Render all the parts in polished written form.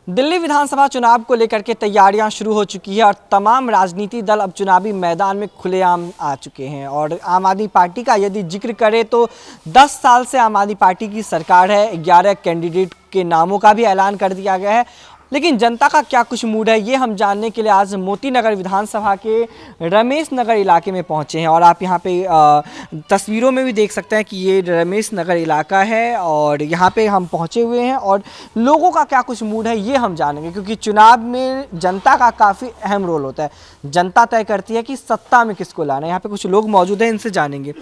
दिल्ली विधानसभा चुनाव को लेकर के तैयारियां शुरू हो चुकी है और तमाम राजनीतिक दल अब चुनावी मैदान में खुलेआम आ चुके हैं। और आम आदमी पार्टी का यदि जिक्र करें तो 10 साल से आम आदमी पार्टी की सरकार है। 11 कैंडिडेट के नामों का भी ऐलान कर दिया गया है, लेकिन जनता का क्या कुछ मूड है ये हम जानने के लिए आज मोती नगर विधानसभा के रमेश नगर इलाके में पहुंचे हैं। और आप यहां पे तस्वीरों में भी देख सकते हैं कि ये रमेश नगर इलाका है और यहां पे हम पहुंचे हुए हैं और लोगों का क्या कुछ मूड है ये हम जानेंगे, क्योंकि चुनाव में जनता का काफ़ी अहम रोल होता है। जनता तय करती है कि सत्ता में किसको लाना है। यहाँ पे कुछ लोग मौजूद हैं, इनसे जानेंगे।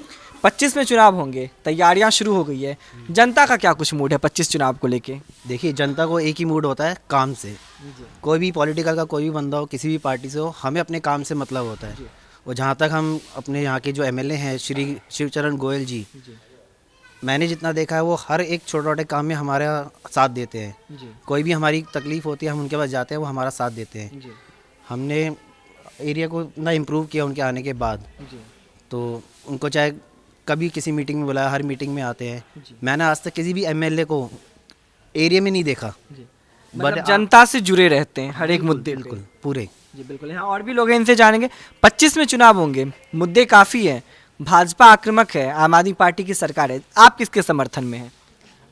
25 में चुनाव होंगे, तैयारियां शुरू हो गई है, जनता का क्या कुछ मूड है 25 चुनाव को लेके? देखिए, जनता को एक ही मूड होता है, काम से। कोई भी पॉलिटिकल का कोई भी बंदा हो, किसी भी पार्टी से हो, हमें अपने काम से मतलब होता है। और जहाँ तक हम अपने यहाँ के जो एमएलए हैं श्री शिवचरण गोयल जी, मैंने जितना देखा है वो हर एक छोटे छोटे काम में हमारा साथ देते हैं। कोई भी हमारी तकलीफ़ होती है हम उनके पास जाते हैं, वो हमारा साथ देते हैं। हमने एरिया को इतना इम्प्रूव किया उनके आने के बाद, तो उनको चाहे कभी किसी मीटिंग में बुलाया, हर मीटिंग में आते हैं। मैंने आज तक किसी भी एमएलए को एरिया में नहीं देखा, बट जनता से जुड़े रहते हैं हर एक मुद्दे बिल्कुल पूरे। जी बिल्कुल। यहाँ और भी लोग हैं, इनसे जानेंगे। 25 में चुनाव होंगे, मुद्दे काफ़ी हैं, भाजपा आक्रामक है, आम आदमी पार्टी की सरकार है, आप किसके समर्थन में हैं?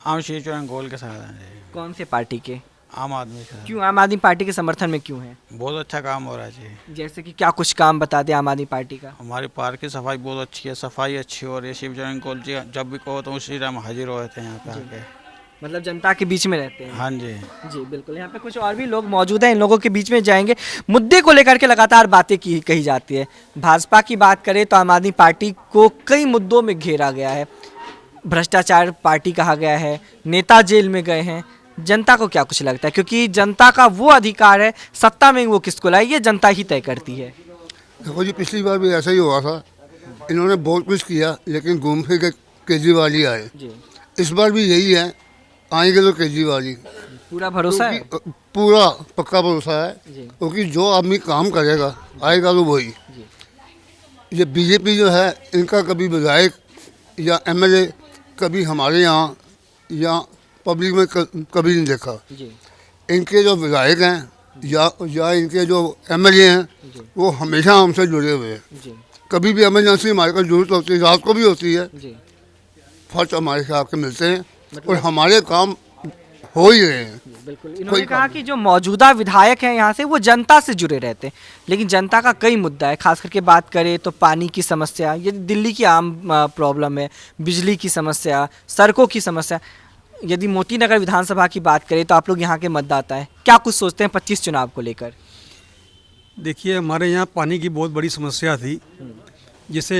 आम शिवचरण गोयल के साथ। कौन से पार्टी के? आम आदमी का। क्यों आम आदमी पार्टी के समर्थन में क्यों है? बहुत अच्छा काम हो रहा है जी। जैसे कि क्या कुछ काम बता दें आम आदमी पार्टी का? हमारे पार्क की सफाई बहुत अच्छी है, सफाई अच्छी हो रही है। शिवचरण गोयल जी जब भी कहो तो उसी टाइम हाजिर हो जाते हैं यहाँ पे आके। मतलब जनता के बीच में रहते हैं। हाँ जी। जी बिल्कुल। यहाँ पे कुछ और भी लोग मौजूद हैं, इन लोगों के बीच में जाएंगे। मुद्दे को लेकर के लगातार बातें कही जाती है। भाजपा की बात करें तो आम आदमी पार्टी को कई मुद्दों में घेरा गया है। भ्रष्टाचार पार्टी कहा गया है, नेता जेल में गए हैं। जनता को क्या कुछ लगता है, क्योंकि जनता का वो अधिकार है सत्ता में वो किसको लाए ये जनता ही तय करती है। देखो जी, पिछली बार भी ऐसा ही हुआ था। इन्होंने बहुत कुछ किया लेकिन घूम फिर के केजरीवाल ही आए। इस बार भी यही है, आएंगे तो केजरीवाल ही। पूरा भरोसा है? पूरा पक्का भरोसा है, क्योंकि जो आदमी काम करेगा आएगा तो वही। ये बीजेपी जो है, इनका कभी विधायक या एमएलए कभी हमारे यहाँ या पब्लिक में कभी नहीं देखा। इनके जो विधायक हैं या इनके जो एमएलए हैं वो हमेशा हमसे जुड़े हुए हैं। कभी भी इमरजेंसी हमारे को जरूरत होती है, रात को भी होती है, फर्स्ट हमारे से आके मिलते हैं और हमारे काम हो ही रहे हैं। बिल्कुल। इन्होंने कहा कि जो मौजूदा विधायक हैं यहाँ से वो जनता से जुड़े रहते हैं, लेकिन जनता का कई मुद्दा है। खास करके बात करें तो पानी की समस्या, ये दिल्ली की आम प्रॉब्लम है, बिजली की समस्या, सड़कों की समस्या। यदि मोती नगर विधानसभा की बात करें तो आप लोग यहाँ के मतदाता हैं, क्या कुछ सोचते हैं 25 चुनाव को लेकर? देखिए, हमारे यहाँ पानी की बहुत बड़ी समस्या थी, जिसे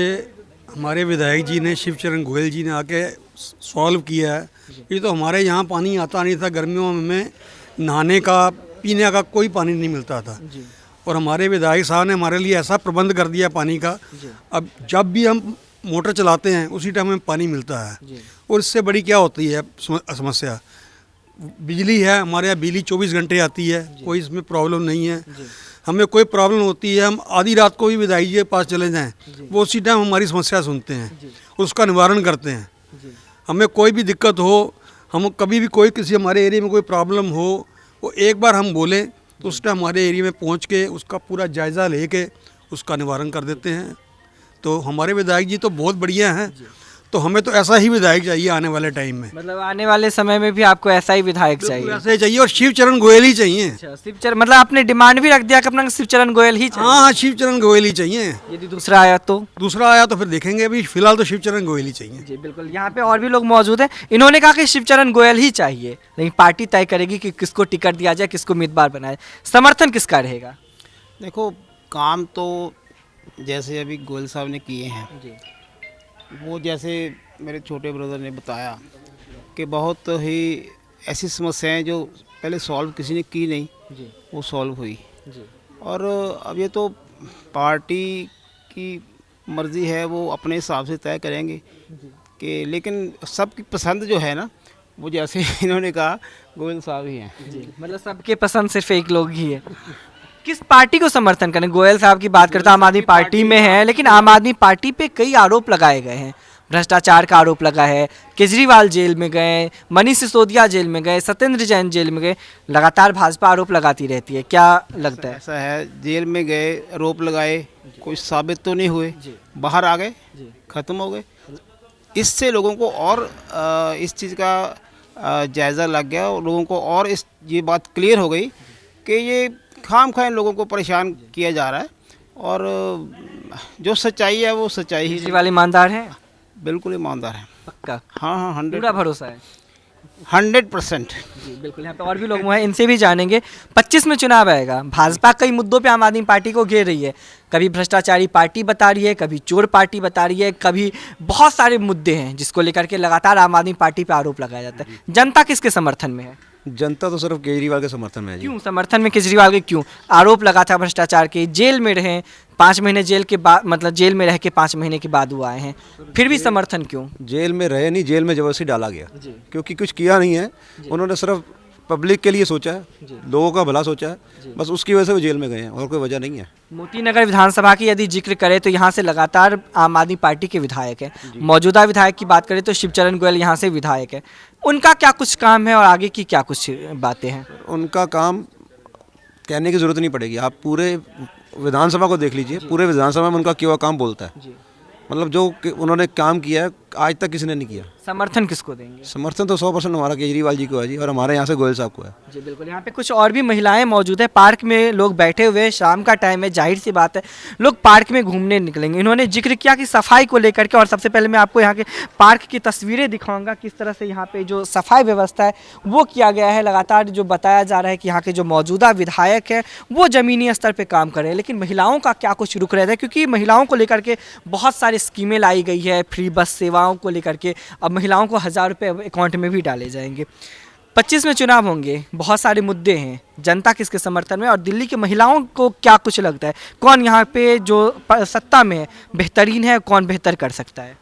हमारे विधायक जी ने, शिवचरण गोयल जी ने आके सॉल्व किया है। ये तो हमारे यहाँ पानी आता नहीं था, गर्मियों में नहाने का, पीने का कोई पानी नहीं मिलता था। और हमारे विधायक साहब ने हमारे लिए ऐसा प्रबंध कर दिया पानी का, अब जब भी हम मोटर चलाते हैं उसी टाइम हमें पानी मिलता है। और इससे बड़ी क्या होती है समस्या, बिजली है, हमारे यहाँ बिजली 24 घंटे आती है, कोई इसमें प्रॉब्लम नहीं है। हमें कोई प्रॉब्लम होती है, हम आधी रात को भी विधायक जी के पास चले जाएं, वो उसी टाइम हमारी समस्या सुनते हैं, उसका निवारण करते हैं। हमें कोई भी दिक्कत हो, हम कभी भी कोई किसी हमारे एरिया में कोई प्रॉब्लम हो, वो एक बार हम बोलें तो उस टाइम हमारे एरिया में पहुंच के उसका पूरा जायज़ा लेके उसका निवारण कर देते हैं। तो हमारे विधायक जी तो बहुत बढ़िया हैं, तो हमें तो ऐसा ही विधायक चाहिए आने वाले टाइम में। मतलब आने वाले समय में भी आपको ऐसा ही विधायक चाहिए? ऐसा ही चाहिए, और शिवचरण गोयल ही चाहिए। अच्छा, शिवचरण, मतलब आपने डिमांड भी रख दिया कि अपना शिवचरण गोयल ही चाहिए? हाँ, शिवचरण गोयल ही चाहिए। यदि दूसरा आया तो? दूसरा आया तो फिर देखेंगे, अभी फिलहाल तो शिवचरण गोयल ही चाहिए। जी बिल्कुल। यहाँ पे और भी लोग मौजूद हैं, इन्होंने कहा कि शिवचरण गोयल ही चाहिए, लेकिन पार्टी तय करेगी कि किसको टिकट दिया जाए, किसको उम्मीदवार बनाए। समर्थन किसका रहेगा? देखो, काम तो जैसे अभी गोयल साहब ने किए हैं, वो जैसे मेरे छोटे ब्रदर ने बताया कि बहुत ही ऐसी समस्याएं जो पहले सॉल्व किसी ने की नहीं, वो सॉल्व हुई। और अब ये तो पार्टी की मर्ज़ी है, वो अपने हिसाब से तय करेंगे कि, लेकिन सबकी पसंद जो है ना, वो जैसे इन्होंने कहा गोयल साहब ही हैं। मतलब सबके पसंद सिर्फ एक लोग ही है। किस पार्टी को समर्थन करें? गोयल साहब की बात करते हैं, आम आदमी पार्टी में है, लेकिन आम आदमी पार्टी पे कई आरोप लगाए गए हैं, भ्रष्टाचार का आरोप लगा है, केजरीवाल जेल में गए, मनीष सिसोदिया जेल में गए, सत्येंद्र जैन जेल में गए, लगातार भाजपा आरोप लगाती रहती है, क्या लगता है? ऐसा है, जेल में गए, आरोप लगाए, कोई साबित तो नहीं हुए, बाहर आ गए, ख़त्म हो गए। इससे लोगों को और इस चीज़ का जायज़ा लग गया और लोगों को और ये बात क्लियर हो गई कि ये खाम लोगों को परेशान किया जा रहा है और जो सच्चाई है वो सच्चाई ही। केजरीवाल ईमानदार है? बिल्कुल ईमानदार है, पक्का? हाँ 100 पूरा भरोसा है? 100%। जी बिल्कुल। यहाँ पे और भी लोग हैं, इनसे भी जानेंगे। 25 में चुनाव आएगा, भाजपा कई मुद्दों पे आम आदमी पार्टी को घेर रही है, कभी भ्रष्टाचारी पार्टी बता रही है, कभी चोर पार्टी बता रही है, कभी बहुत सारे मुद्दे हैं जिसको लेकर के लगातार आम आदमी पार्टी पे आरोप लगाया जाता है। जनता किसके समर्थन में है? जनता तो सिर्फ केजरीवाल के समर्थन में है जी। क्यों समर्थन में केजरीवाल के? क्यों? आरोप लगा था भ्रष्टाचार के, जेल में रहे 5 महीने, जेल के बाद मतलब जेल में रह के 5 महीने के बाद वो आए हैं, फिर भी समर्थन क्यों? जेल में रहे नहीं, जेल में जबरदस्ती डाला गया क्योंकि कुछ किया नहीं है। उन्होंने सिर्फ पब्लिक के लिए सोचा है, लोगों का भला सोचा है, बस उसकी वजह से वो जेल में गए हैं और कोई वजह नहीं है। मोती नगर विधानसभा की यदि जिक्र करें तो यहाँ से लगातार आम आदमी पार्टी के विधायक हैं। मौजूदा विधायक की बात करें तो शिवचरण गोयल यहाँ से विधायक है। उनका क्या कुछ काम है और आगे की क्या कुछ बातें हैं? उनका काम कहने की ज़रूरत नहीं पड़ेगी, आप पूरे विधानसभा को देख लीजिए, पूरे विधानसभा में उनका क्या काम बोलता है। मतलब जो उन्होंने काम किया है आज तक किसी ने नहीं किया। समर्थन किसको देंगे? समर्थन तो 100% हमारा केजरीवाल जी को है जी, और हमारे यहाँ से गोयल साहब को है जी बिल्कुल। यहाँ पे कुछ और भी महिलाएं मौजूद है, पार्क में लोग बैठे हुए, शाम का टाइम है, जाहिर सी बात है लोग पार्क में घूमने निकलेंगे। इन्होंने जिक्र किया कि सफाई को लेकर के, और सबसे पहले मैं आपको यहाँ के पार्क की तस्वीरें दिखाऊंगा किस तरह से यहाँ पे जो सफाई व्यवस्था है वो किया गया है। लगातार जो बताया जा रहा है कि यहाँ के जो मौजूदा विधायक हैं वो ज़मीनी स्तर पर काम कर रहे हैं, लेकिन महिलाओं का क्या कुछ रुक रहता है? क्योंकि महिलाओं को लेकर के बहुत सारी स्कीमें लाई गई है, फ्री बस सेवाओं को लेकर के अब महिलाओं को 1000 रुपये अकाउंट में भी डाले जाएंगे। 25 में चुनाव होंगे, बहुत सारे मुद्दे हैं, जनता किसके समर्थन में और दिल्ली की महिलाओं को क्या कुछ लगता है? कौन यहाँ पे जो सत्ता में है बेहतरीन है, कौन बेहतर कर सकता है?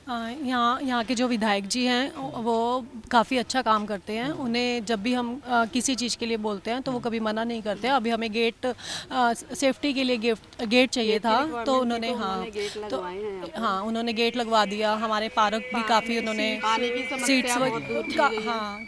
यहाँ के जो विधायक जी हैं वो काफ़ी अच्छा काम करते हैं। उन्हें जब भी हम किसी चीज़ के लिए बोलते हैं तो वो कभी मना नहीं करते। अभी हमें गेट सेफ्टी के लिए गेट चाहिए था तो उन्होंने उन्होंने गेट लगवा दिया। हमारे पार्क भी काफ़ी उन्होंने सीट्स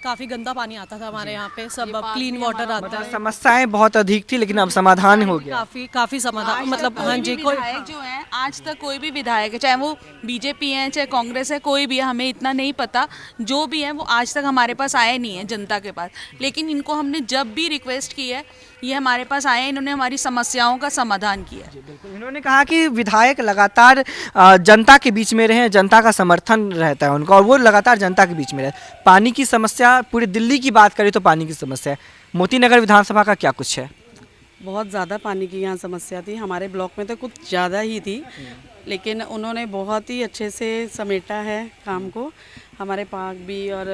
काफ़ी गंदा पानी आता था हमारे यहाँ पे, सब अब क्लीन वाटर आता है। समस्याएं बहुत अधिक थी लेकिन अब समाधान हो गया। काफ़ी समाधान, मतलब हाँ जी। विधायक जो है आज तक कोई भी विधायक है, चाहे वो बीजेपी है चाहे कांग्रेस है, कोई भी है, हमें इतना नहीं पता, जो भी है वो आज तक हमारे पास आए नहीं है जनता के पास। लेकिन इनको हमने जब भी रिक्वेस्ट की है ये हमारे पास आए, इन्होंने हमारी समस्याओं का समाधान किया। इन्होंने कहा कि विधायक लगातार जनता के बीच में रहे, जनता का समर्थन रहता है उनका और वो लगातार जनता के बीच में रहे। पानी की समस्या, पूरी दिल्ली की बात करें तो पानी की समस्या है, मोती नगर विधानसभा का क्या कुछ है? बहुत ज़्यादा पानी की यहाँ समस्या थी, हमारे ब्लॉक में तो कुछ ज़्यादा ही थी, लेकिन उन्होंने बहुत ही अच्छे से समेटा है काम को। हमारे पार्क भी और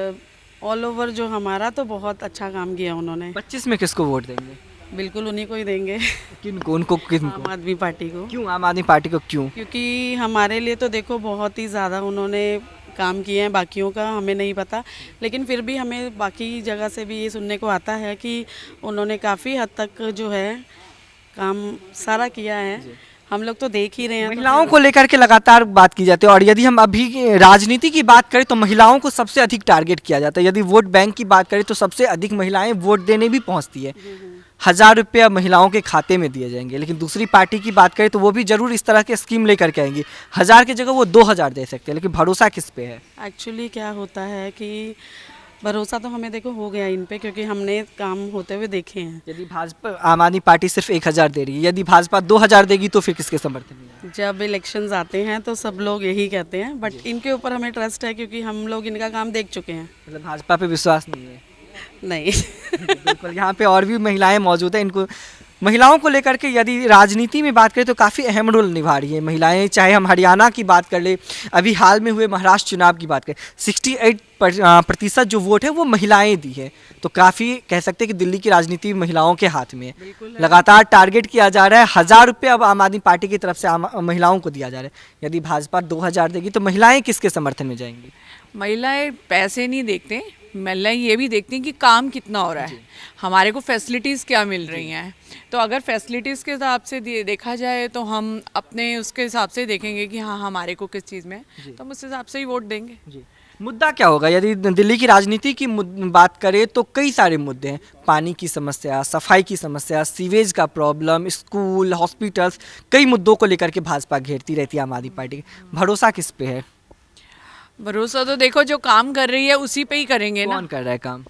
ऑल ओवर जो हमारा तो बहुत अच्छा काम किया उन्होंने। 25 में किसको वोट देंगे? बिल्कुल उन्हीं को ही देंगे। किनको? उनको किनको? आम आदमी पार्टी को। क्यों आम आदमी पार्टी को? क्यों? क्योंकि हमारे लिए तो देखो बहुत ही ज़्यादा उन्होंने काम किए हैं, बाकियों का हमें नहीं पता, लेकिन फिर भी हमें बाकी जगह से भी ये सुनने को आता है कि उन्होंने काफ़ी हद तक जो है काम सारा किया है। हम लोग तो देख ही रहे हैं। महिलाओं को लेकर के लगातार बात की जाती है और यदि हम अभी राजनीति की बात करें तो महिलाओं को सबसे अधिक टारगेट किया जाता है। यदि वोट बैंक की बात करें तो सबसे अधिक महिलाएं वोट देने भी पहुंचती है। 1000 रुपये महिलाओं के खाते में दिए जाएंगे, लेकिन दूसरी पार्टी की बात करें तो वो भी जरूर इस तरह के स्कीम लेकर के आएंगी। 1000 की जगह वो 2000 दे सकते हैं, लेकिन भरोसा किस पे है? एक्चुअली क्या होता है कि भरोसा तो हमें देखो हो गया इन पे, क्योंकि हमने काम होते हुए देखे हैं। यदि भाजपा आम आदमी पार्टी सिर्फ 1000 दे रही है, यदि भाजपा 2000 देगी तो फिर किसके समर्थन में? जब इलेक्शंस आते हैं तो सब लोग यही कहते हैं, बट इनके ऊपर हमें ट्रस्ट है क्योंकि हम लोग इनका काम देख चुके हैं। मतलब भाजपा पे विश्वास नहीं है? नहीं। बिल्कुल। यहाँ पे और भी महिलाएं मौजूद हैं, इनको महिलाओं को लेकर के यदि राजनीति में बात करें तो काफ़ी अहम रोल निभा रही है महिलाएं। चाहे हम हरियाणा की बात कर ले, अभी हाल में हुए महाराष्ट्र चुनाव की बात करें, 68% जो वोट है वो महिलाएं दी है, तो काफ़ी कह सकते हैं कि दिल्ली की राजनीति महिलाओं के हाथ में है। लगातार टारगेट किया जा रहा है। 1000 रुपये अब आम आदमी पार्टी की तरफ से महिलाओं को दिया जा रहा है। यदि भाजपा 2000 देगी तो महिलाएं किसके समर्थन में जाएंगी? महिलाएं पैसे नहीं देखते, महिलाएं ये भी देखती हैं कि काम कितना हो रहा है, हमारे को फैसिलिटीज़ क्या मिल रही हैं। तो अगर फैसिलिटीज़ के हिसाब से देखा जाए तो हम अपने उसके हिसाब से देखेंगे कि हाँ हमारे को किस चीज़ में है, तो हम उस हिसाब से ही वोट देंगे। मुद्दा क्या होगा? यदि दिल्ली की राजनीति की बात करें तो कई सारे मुद्दे हैं। पानी की समस्या, सफाई की समस्या, सीवेज का प्रॉब्लम, स्कूल, हॉस्पिटल्स, कई मुद्दों को लेकर के भाजपा घेरती रहती है आम आदमी पार्टी। भरोसा किस पे है? भरोसा तो देखो जो काम कर रही है उसी पे ही करेंगे ना। कौन कर रहा है काम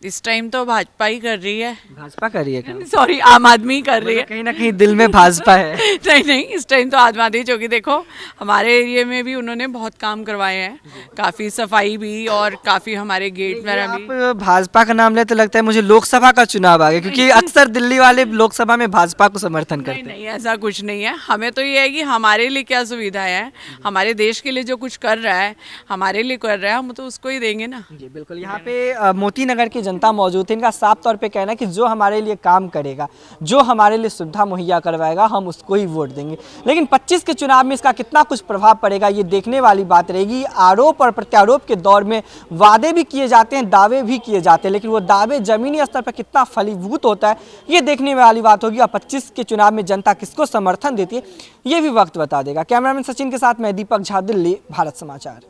इस टाइम तो भाजपा ही कर रही है। भाजपा कर रही है काम? सॉरी, आम आदमी ही कर रही है। कहीं ना कहीं दिल में भाजपा है। नहीं, इस टाइम तो आम आदमी, क्योंकि देखो हमारे एरिया में भी उन्होंने बहुत काम करवाए हैं, काफ़ी सफाई भी और काफ़ी हमारे गेट वगैरह भी। आप भाजपा का नाम लेते लगता है मुझे लोकसभा का चुनाव आ गया, क्योंकि अक्सर दिल्ली वाले लोकसभा में भाजपा को समर्थन करते हैं। नहीं, ऐसा कुछ नहीं है। हमें तो ये है कि हमारे लिए क्या सुविधाएं हैं, हमारे देश के लिए जो कुछ कर रहा है, हमारे लिए कर रहा है, हम तो उसको ही देंगे ना। जी बिल्कुल। यहाँ पे मोती नगर की जनता मौजूद है। इनका साफ तौर पे कहना है कि जो हमारे लिए काम करेगा, जो हमारे लिए सुविधा मुहैया करवाएगा, हम उसको ही वोट देंगे। लेकिन 25 के चुनाव में इसका कितना कुछ प्रभाव पड़ेगा ये देखने वाली बात रहेगी। आरोप और प्रत्यारोप के दौर में वादे भी किए जाते हैं, दावे भी किए जाते हैं, लेकिन वो दावे जमीनी स्तर पर कितना फलीभूत होता है ये देखने वाली बात होगी। और 25 के चुनाव में जनता किसको समर्थन देती है ये भी वक्त बता देगा। कैमरामैन सचिन के साथ मैं दीपक झा, दिल्ली, भारत समाचार।